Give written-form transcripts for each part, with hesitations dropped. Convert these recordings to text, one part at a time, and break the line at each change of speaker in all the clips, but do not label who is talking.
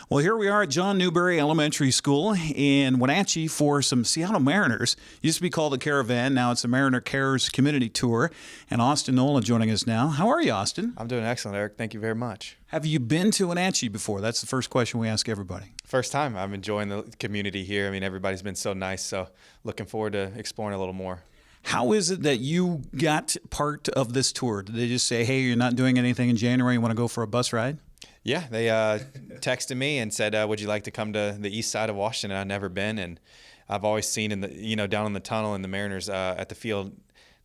Well, here we are at John Newberry Elementary School in Wenatchee for some Seattle Mariners. Used to be called the Caravan. Now it's the Mariner Cares Community Tour. And Austin Nola joining us now. How are you, Austin?
I'm doing excellent, Eric. Thank you very much.
Have you been to Wenatchee before? That's the first question we ask everybody.
First time. I'm enjoying the community here. I mean, everybody's been so nice, so looking forward to exploring a little more.
How is it that you got part of this tour? Did they just say, hey, you're not doing anything in January, you want to go for a bus ride?
Yeah, they texted me and said, would you like to come to the east side of Washington? I've never been, and I've always seen in the, down in the tunnel in the Mariners at the field,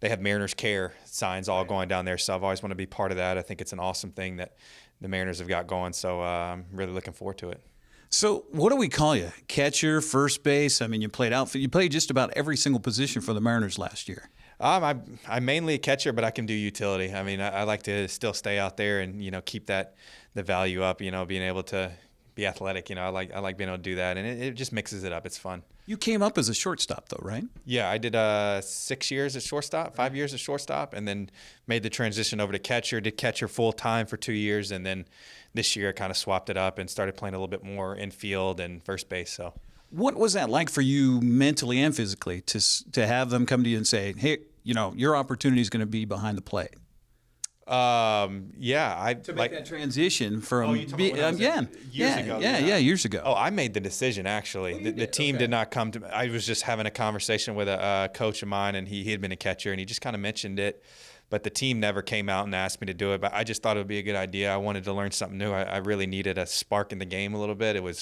they have Mariners Care signs all going down there. So I've always wanted to be part of that. I think it's an awesome thing that the Mariners have got going. So I'm really looking forward to it.
So what do we call you? Catcher, first base? I mean, you played outfield. You played just about every single position for the Mariners last year.
I'm mainly a catcher, but I can do utility. I mean, I like to still stay out there and keep the value up. Being able to be athletic. I like being able to do that, and it just mixes it up. It's fun.
You came up as a shortstop, though, right?
Yeah, I did 6 years at shortstop, 5 years at shortstop, and then made the transition over to catcher. Did catcher full time for 2 years, and then this year I kind of swapped it up and started playing a little bit more infield and first base. So,
what was that like for you mentally and physically to have them come to you and say, "Hey, your opportunity is going to be behind the plate"?
Yeah,
to make that transition from
years ago.
Years ago.
Oh, I made the decision actually. The team did not come to me. I was just having a conversation with a coach of mine, and he had been a catcher, and he just kind of mentioned it. But the team never came out and asked me to do it. But I just thought it would be a good idea. I wanted to learn something new. I really needed a spark in the game a little bit. I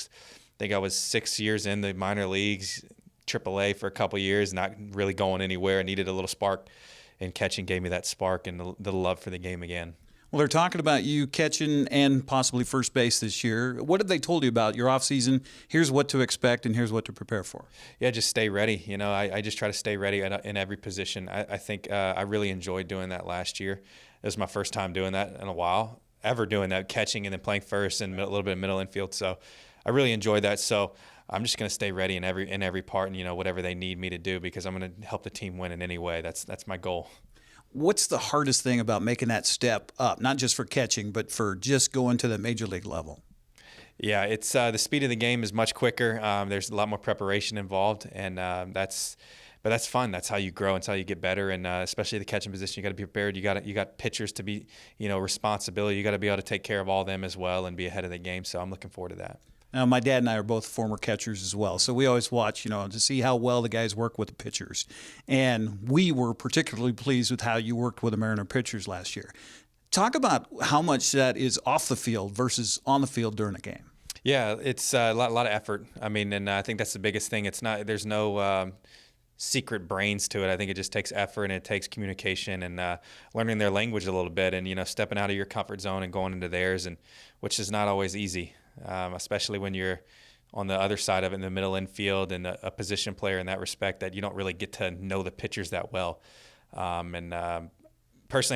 think I was 6 years in the minor leagues, AAA for a couple of years, not really going anywhere. I needed a little spark. And catching gave me that spark and the love for the game again.
Well, they're talking about you catching and possibly first base this year. What have they told you about your offseason? Here's what to expect and here's what to prepare for.
Yeah, just stay ready. I just try to stay ready in every position. I think I really enjoyed doing that last year. It was my first time doing that in a while, ever doing that, catching and then playing first and a little bit of middle infield. So I really enjoyed that. So I'm just going to stay ready in every part and whatever they need me to do, because I'm going to help the team win in any way. That's my goal.
What's the hardest thing about making that step up, not just for catching, but for just going to the major league level?
Yeah, it's the speed of the game is much quicker. There's a lot more preparation involved, and that's fun. That's how you grow. It's how you get better, and especially the catching position, you got to be prepared. You got pitchers to be, responsibility. You got to be able to take care of all them as well and be ahead of the game. So I'm looking forward to that.
Now, my dad and I are both former catchers as well, so we always watch, to see how well the guys work with the pitchers. And we were particularly pleased with how you worked with the Mariner pitchers last year. Talk about how much that is off the field versus on the field during a game.
Yeah, it's a lot of effort. I mean, and I think that's the biggest thing. There's no secret brains to it. I think it just takes effort and it takes communication and learning their language a little bit and, stepping out of your comfort zone and going into theirs, and which is not always easy. Especially when you're on the other side of it in the middle infield and a position player in that respect, that you don't really get to know the pitchers that well. Personally,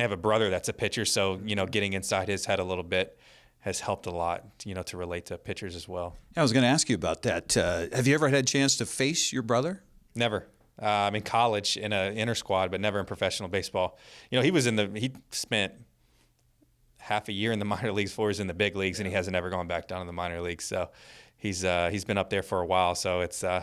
I have a brother that's a pitcher, so, getting inside his head a little bit has helped a lot, to relate to pitchers as well.
I was going to ask you about that. Have you ever had a chance to face your brother?
Never. I'm in college in an inter squad, but never in professional baseball. He spent half a year in the minor leagues before he's in the big leagues, and he hasn't ever gone back down in the minor leagues. So he's been up there for a while. So it's going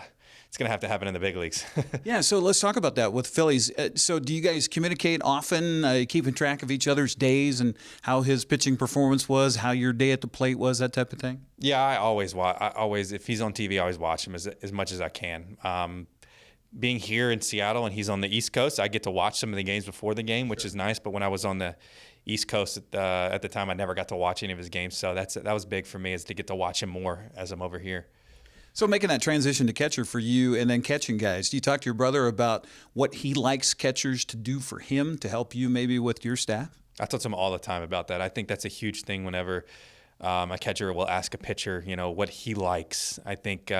to have to happen in the big leagues.
Yeah. So let's talk about that with Phillies. So do you guys communicate often, keeping track of each other's days and how his pitching performance was, how your day at the plate was, that type of thing?
Yeah, I always watch. If he's on TV, I always watch him as much as I can. Being here in Seattle and he's on the East Coast, I get to watch some of the games before the game, which is nice. But when I was on the East Coast at the time, I never got to watch any of his games. So that was big for me, is to get to watch him more as I'm over here.
So making that transition to catcher for you and then catching guys, do you talk to your brother about what he likes catchers to do for him to help you maybe with your staff?
I talk to him all the time about that. I think that's a huge thing whenever a catcher will ask a pitcher, what he likes. I think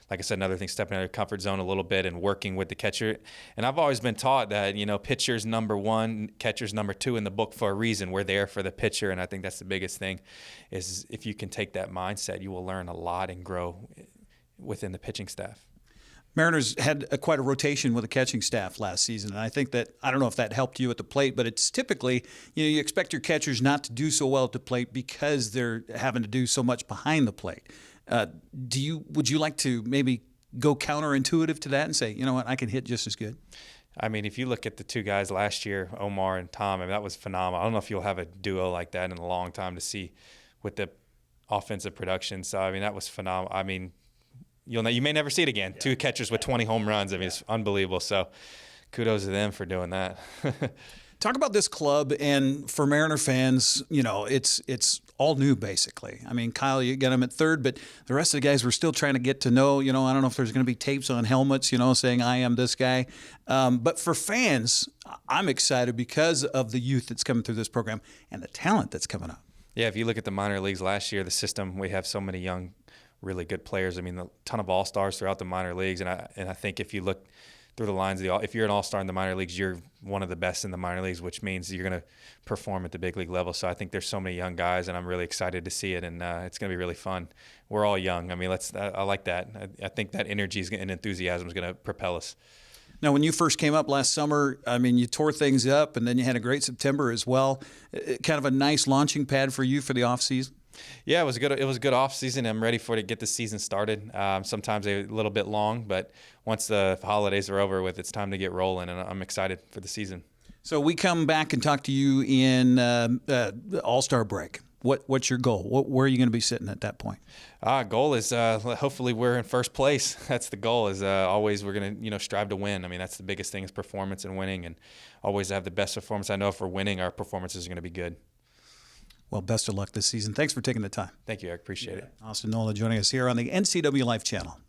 like I said, another thing, stepping out of your comfort zone a little bit and working with the catcher. And I've always been taught that, pitcher's number one, catcher's number two in the book for a reason. We're there for the pitcher, and I think that's the biggest thing, is if you can take that mindset, you will learn a lot and grow within the pitching staff.
Mariners had quite a rotation with the catching staff last season, and I think that, I don't know if that helped you at the plate, but it's typically, you expect your catchers not to do so well at the plate because they're having to do so much behind the plate. Would you like to maybe go counterintuitive to that and say, you know what, I can hit just as good?
I mean, if you look at the two guys last year, Omar and Tom, I mean, that was phenomenal. I don't know if you'll have a duo like that in a long time to see with the offensive production. So, I mean, that was phenomenal. I mean, you may never see it again. Yeah. Two catchers with 20 home runs. I mean, it's unbelievable. So kudos to them for doing that.
Talk about this club, and for Mariner fans, it's all new basically. I mean, Kyle, you got him at third, but the rest of the guys we're still trying to get to know. I don't know if there's going to be tapes on helmets, saying I am this guy. But for fans, I'm excited because of the youth that's coming through this program and the talent that's coming up.
Yeah, if you look at the minor leagues last year, the system, we have so many young, really good players. I mean, a ton of all-stars throughout the minor leagues, and I think if you look through the lines of if you're an all-star in the minor leagues, you're one of the best in the minor leagues, which means you're going to perform at the big league level. So I think there's so many young guys, and I'm really excited to see it, and it's going to be really fun. We're all young. I mean, I like that. I think that energy and enthusiasm is going to propel us.
Now, when you first came up last summer, I mean, you tore things up, and then you had a great September as well. Kind of a nice launching pad for you for the offseason?
Yeah, it was good. It was a good off season. I'm ready to get the season started. Sometimes a little bit long, but once the holidays are over with, it's time to get rolling, and I'm excited for the season.
So we come back and talk to you in the All-Star break. What's your goal? Where are you going to be sitting at that point?
Goal is hopefully we're in first place. That's the goal. Is always we're going to strive to win. I mean, that's the biggest thing is performance and winning, and always have the best performance. I know if we're winning, our performances are going to be good.
Well, best of luck this season. Thanks for taking the time.
Thank you, Eric. Appreciate it.
Austin Nola joining us here on the NCWLIFE channel.